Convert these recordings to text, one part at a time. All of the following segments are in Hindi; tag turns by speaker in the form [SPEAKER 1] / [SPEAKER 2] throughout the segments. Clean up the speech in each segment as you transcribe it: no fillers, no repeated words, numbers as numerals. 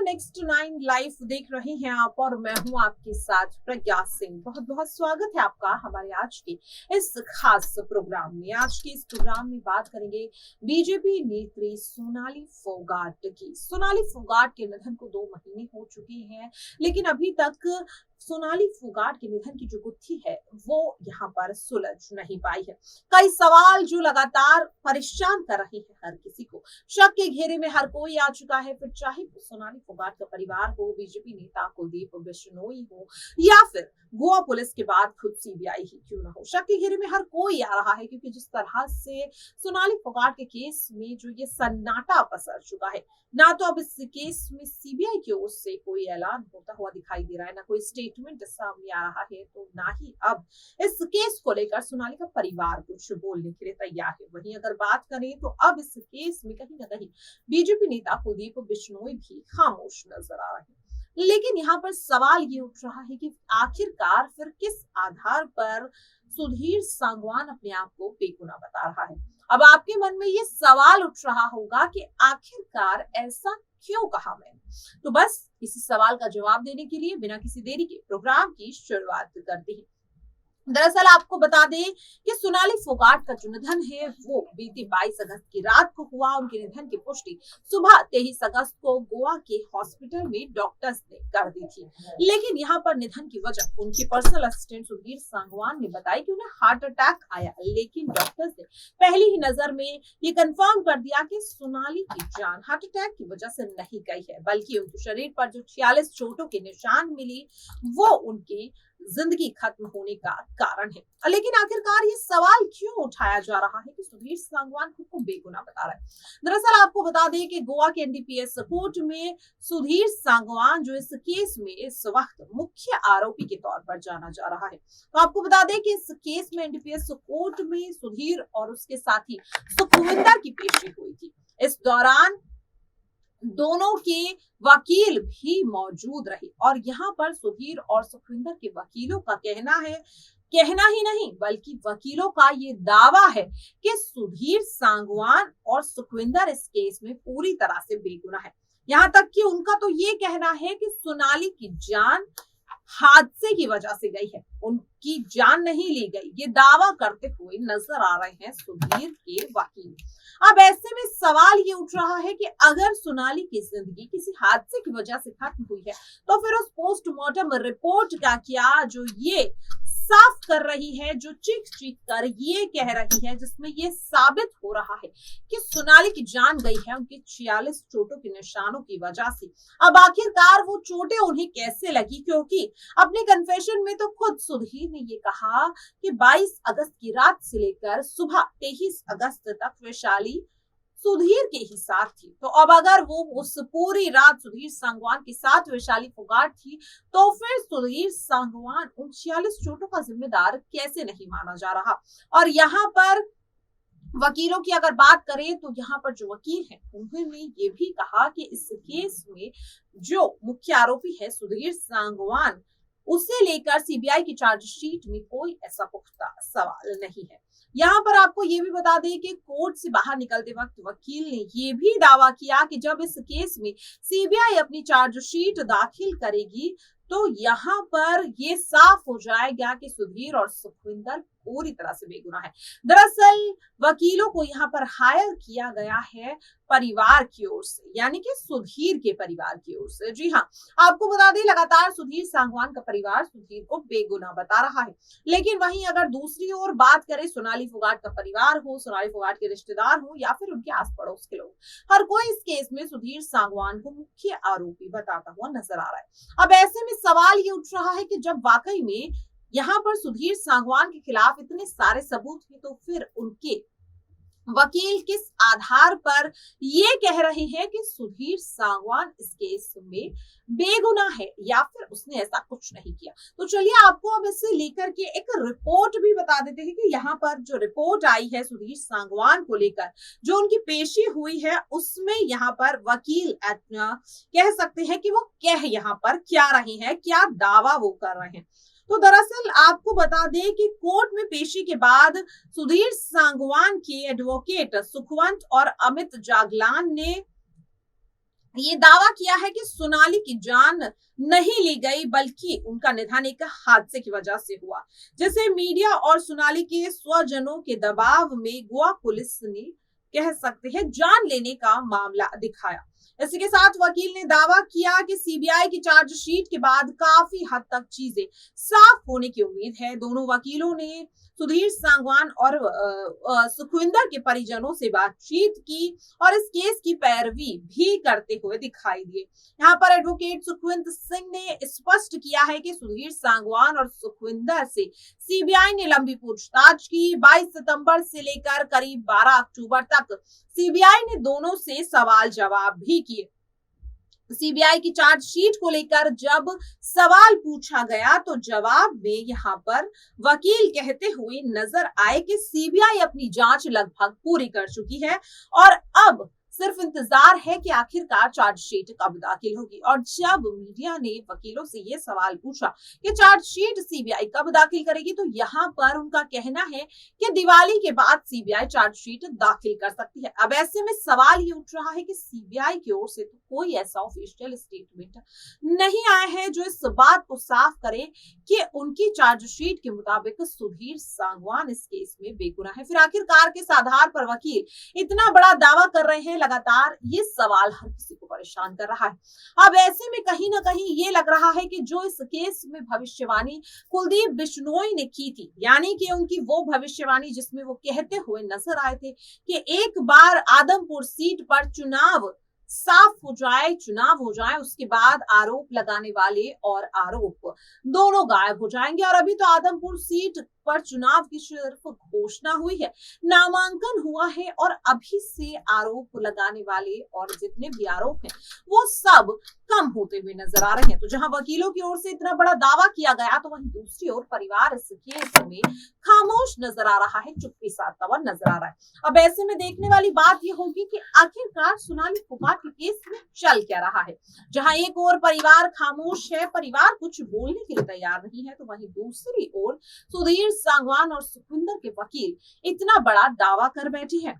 [SPEAKER 1] नेक्स्ट 9 लाइव देख रहे हैं आप और मैं हूं आपके साथ प्रज्ञा सिंह। बहुत बहुत स्वागत है आपका हमारे आज के इस खास प्रोग्राम में। आज के इस प्रोग्राम में बात करेंगे बीजेपी नेत्री सोनाली फोगाट की। सोनाली फोगाट के निधन को 2 महीने हो चुके हैं, लेकिन अभी तक सोनाली फोगाट के निधन की जो गुत्थी है वो यहाँ पर सुलझ नहीं पाई है। कई सवाल जो लगातार परेशान कर रहे हैं हर किसी को, शक के घेरे में हर कोई आ चुका है। फिर चाहे सोनाली फोगाट का परिवार हो, बीजेपी नेता कुलदीप बिश्नोई हो या फिर गोवा पुलिस के बाद खुद सीबीआई ही क्यों ना हो, शक के घेरे में हर कोई आ रहा है। क्योंकि जिस तरह से सोनाली फोगाट के केस में जो ये सन्नाटा पसर चुका है, ना तो अब इस केस में सीबीआई की ओर से कोई ऐलान होता हुआ दिखाई दे रहा है, ना कोई स्टेटमेंट सामने आ रहा है, तो ना ही अब इस केस को लेकर सोनाली का परिवार कुछ बोलने के लिए तैयार है। वहीं अगर बात करें तो अब इस केस में कहीं ना कहीं बीजेपी नेता कुलदीप बिश्नोई भी खामोश नजर आ रहे हैं। लेकिन यहाँ पर सवाल ये उठ रहा है कि आखिरकार फिर किस आधार पर सुधीर सांगवान अपने आप को बेगुनाह बता रहा है। अब आपके मन में ये सवाल उठ रहा होगा कि आखिरकार ऐसा क्यों कहा मैंने, तो बस इसी सवाल का जवाब देने के लिए बिना किसी देरी के प्रोग्राम की शुरुआत करते हैं। दरअसल आपको बता दें कि सोनाली फोगाट का जो निधन है वो बीती 22 अगस्त की रात को हुआ। उनके निधन की पुष्टि सुबह 23 अगस्त को गोवा के हॉस्पिटल में डॉक्टर्स ने कर दी थी। लेकिन यहाँ पर निधन की वजह उनके पर्सनल असिस्टेंट सुधीर सांगवान ने बताई कि उन्हें हार्ट अटैक आया। लेकिन डॉक्टर्स ने पहली ही नजर में ये कंफर्म कर दिया कि सोनाली की जान हार्ट अटैक की वजह से नहीं गई है, बल्कि उनके शरीर पर जो 46 चोटों के निशान मिली वो उनकी जिंदगी खत्म होने का कारण है। लेकिन आखिरकार ये सवाल क्यों उठाया जा रहा है कि सुधीर सांगवान खुद को बेगुनाह बता रहा है। दरअसल आपको बता दें कि गोवा के एनडीपीएस कोर्ट में सुधीर सांगवान जो इस केस में इस वक्त मुख्य आरोपी के तौर पर जाना जा रहा है। तो आपको बता दें कि इस केस में एनडीपीएस कोर्ट में सुधीर और उसके साथी सुखविंदर की पेशी हुई थी। इस दौरान दोनों के वकील भी मौजूद रहे और यहाँ पर सुधीर और सुखविंदर के वकीलों का कहना ही नहीं बल्कि वकीलों का ये दावा है कि सुधीर सांगवान और सुखविंदर इस केस में पूरी तरह से बेगुनाह है। यहाँ तक कि उनका तो ये कहना है कि सोनाली की जान हादसे की वजह से गई है, उनकी जान नहीं ली गई। ये दावा करते हुए नजर आ रहे हैं सुधीर के वकील। अब ऐसे में सवाल ये उठ रहा है कि अगर सोनाली की जिंदगी किसी हादसे की वजह से खत्म हुई है तो फिर उस पोस्टमार्टम रिपोर्ट का क्या, जो ये साफ कर रही है, जो चीख कर ये कह रही है, जिसमें ये साबित हो रहा है कि सोनाली की जान गई है उनके 46 चोटों के निशानों की वजह से। अब आखिरकार वो चोटें उन्हें कैसे लगी, क्योंकि अपने कन्फेशन में तो खुद सुधीर ने ये कहा कि 22 अगस्त की रात से लेकर सुबह 23 अगस्त तक वैशाली सुधीर के ही साथ थी। तो अब अगर वो उस पूरी रात सुधीर सांगवान के साथ वैशाली फोगाट थी, तो फिर सुधीर सांगवान उन 46 चोटों का जिम्मेदार कैसे नहीं माना जा रहा। और यहाँ पर वकीलों की अगर बात करें तो यहाँ पर जो वकील हैं उन्होंने ये भी कहा कि इस केस में जो मुख्य आरोपी है सुधीर सांगवान, उसे लेकर सीबीआई की चार्जशीट में कोई ऐसा पुख्ता सवाल नहीं है। यहाँ पर आपको ये भी बता दें कि कोर्ट से बाहर निकलते वक्त वकील ने ये भी दावा किया कि जब इस केस में सीबीआई अपनी चार्जशीट दाखिल करेगी तो यहाँ पर ये साफ हो जाएगा कि सुधीर और सुखविंदर पूरी तरह से बेगुनाह है। दरअसल वकीलों को यहाँ पर हायर किया गया है परिवार की ओर से, यानी कि सुधीर के परिवार की ओर से। जी हाँ, आपको बता दें लगातार सुधीर सांगवान का परिवार सुधीर को बेगुनाह बता रहा है। लेकिन वहीं अगर दूसरी ओर बात करें, सोनाली फोगाट का परिवार हो, सोनाली फोगाट के रिश्तेदार हो या फिर उनके आस पड़ोस के लोग, हर कोई इस केस में सुधीर सांगवान को मुख्य आरोपी बताता हुआ नजर आ रहा है। अब ऐसे में सवाल ये उठ रहा है कि जब वाकई में यहाँ पर सुधीर सांगवान के खिलाफ इतने सारे सबूत हैं, तो फिर उनके वकील किस आधार पर ये कह रहे हैं कि सुधीर सांगवान इस केस में बेगुनाह है या फिर उसने ऐसा कुछ नहीं किया। तो चलिए आपको अब इसे लेकर के एक रिपोर्ट भी बता देते हैं कि यहाँ पर जो रिपोर्ट आई है सुधीर सांगवान को लेकर, जो उनकी पेशी हुई है, उसमें यहाँ पर वकील कह सकते हैं कि वो कह यहाँ पर क्या रहे हैं, क्या दावा वो कर रहे हैं। तो दरअसल आपको बता दें कि कोर्ट में पेशी के बाद सुधीर सांगवान के एडवोकेट सुखवंत और अमित जागलान ने ये दावा किया है कि सोनाली की जान नहीं ली गई बल्कि उनका निधन एक हादसे की वजह से हुआ, जैसे मीडिया और सोनाली के स्वजनों के दबाव में गोवा पुलिस ने कह सकते हैं जान लेने का मामला दिखाया। इसी के साथ वकील ने दावा किया कि सीबीआई की चार्जशीट के बाद काफी हद तक चीजें साफ होने की उम्मीद है। दोनों वकीलों ने सुधीर सांगवान और सुखविंदर के परिजनों से बातचीत की और इस केस की पैरवी भी करते हुए दिखाई दिए। यहाँ पर एडवोकेट सुखविंदर सिंह ने स्पष्ट किया है कि सुधीर सांगवान और सुखविंदर से सीबीआई ने लंबी पूछताछ की। 22 सितंबर से लेकर करीब 12 अक्टूबर तक सीबीआई ने दोनों से सवाल जवाब भी किए। सीबीआई की चार्जशीट को लेकर जब सवाल पूछा गया तो जवाब में यहाँ पर वकील कहते हुए नजर आए कि सीबीआई अपनी जांच लगभग पूरी कर चुकी है और अब सिर्फ इंतजार है कि आखिरकार चार्जशीट कब दाखिल होगी। और जब मीडिया ने वकीलों से यह सवाल पूछा कि चार्जशीट सीबीआई कब दाखिल करेगी, तो यहाँ पर उनका कहना है कि दिवाली के बाद सीबीआई चार्जशीट दाखिल कर सकती है। अब ऐसे में सवाल ये उठ रहा है कि सीबीआई की ओर से तो कोई ऐसा ऑफिशियल स्टेटमेंट नहीं आया है जो इस बात को साफ करे कि उनकी चार्जशीट के मुताबिक सुधीर सांगवान इस केस में बेगुनाह है। फिर आखिरकार किस आधार पर वकील इतना बड़ा दावा कर रहे हैं, लगातार ये सवाल हर किसी को परेशान कर रहा है। अब ऐसे में कहीं ना कहीं ये लग रहा है कि जो इस केस में भविष्यवाणी कुलदीप बिश्नोई ने की थी, यानी कि उनकी वो भविष्यवाणी जिसमें वो कहते हुए नजर आए थे कि एक बार आदमपुर सीट पर चुनाव साफ हो जाए, चुनाव हो जाए, उसके बाद आरोप लगाने वाले और आरोप दोनों गायब हो जाएंगे। और अभी तो आदमपुर सीट पर चुनाव की सिर्फ घोषणा हुई है, नामांकन हुआ है और अभी से आरोप लगाने वाले और जितने भी आरोप हैं वो सब कम होते हुए नजर आ रहे हैं। तो जहां वकीलों की ओर से इतना बड़ा दावा किया गया, तो वहीं दूसरी ओर परिवार इस केस में खामोश नजर आ रहा है, चुप्पी साधता हुआ नजर आ रहा है। अब ऐसे में देखने वाली बात यह होगी कि आखिरकार सोनाली फोगाट के केस में चल क्या रहा है। जहां एक ओर परिवार खामोश है, परिवार कुछ बोलने के लिए तैयार नहीं है, तो वहीं दूसरी ओर सुधीर सांगवान और सुखविंदर के वकील इतना बड़ा दावा कर बैठे हैं।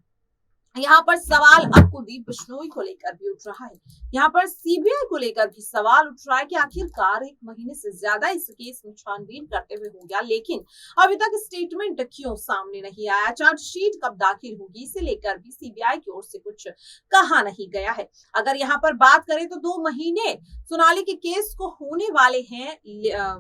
[SPEAKER 1] यहाँ पर सवाल अब कुलदीप बिश्नोई को लेकर भी उठ रहा है, यहाँ पर सीबीआई को लेकर भी सवाल उठ रहा है कि आखिरकार 1 महीने से ज्यादा इस केस में छानबीन करते हुए हो गया, लेकिन अभी तक स्टेटमेंट क्यों सामने नहीं आया, चार्जशीट कब दाखिल होगी, इसे लेकर भी सीबीआई की ओर से कुछ कहा नहीं गया है। अगर यहाँ पर बात करें तो 2 महीने सोनाली के केस को होने वाले हैं,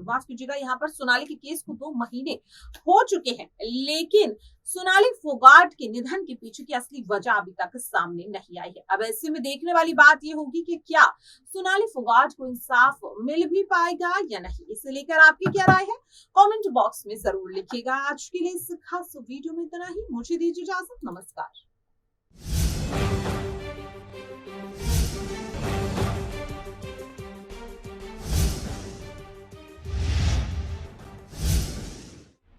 [SPEAKER 1] माफ कीजिएगा, यहाँ पर सोनाली के केस को 2 महीने हो चुके हैं, लेकिन सोनाली फोगाट के निधन के पीछे की असली वजह अभी तक सामने नहीं आई है। अब ऐसे में देखने वाली बात यह होगी कि क्या सोनाली फोगाट को इंसाफ मिल भी पाएगा या नहीं। इसे लेकर आपकी क्या राय है, कमेंट बॉक्स में जरूर लिखिएगा। आज के लिए इस खास वीडियो में इतना ही, मुझे दीजिए इजाजत, नमस्कार।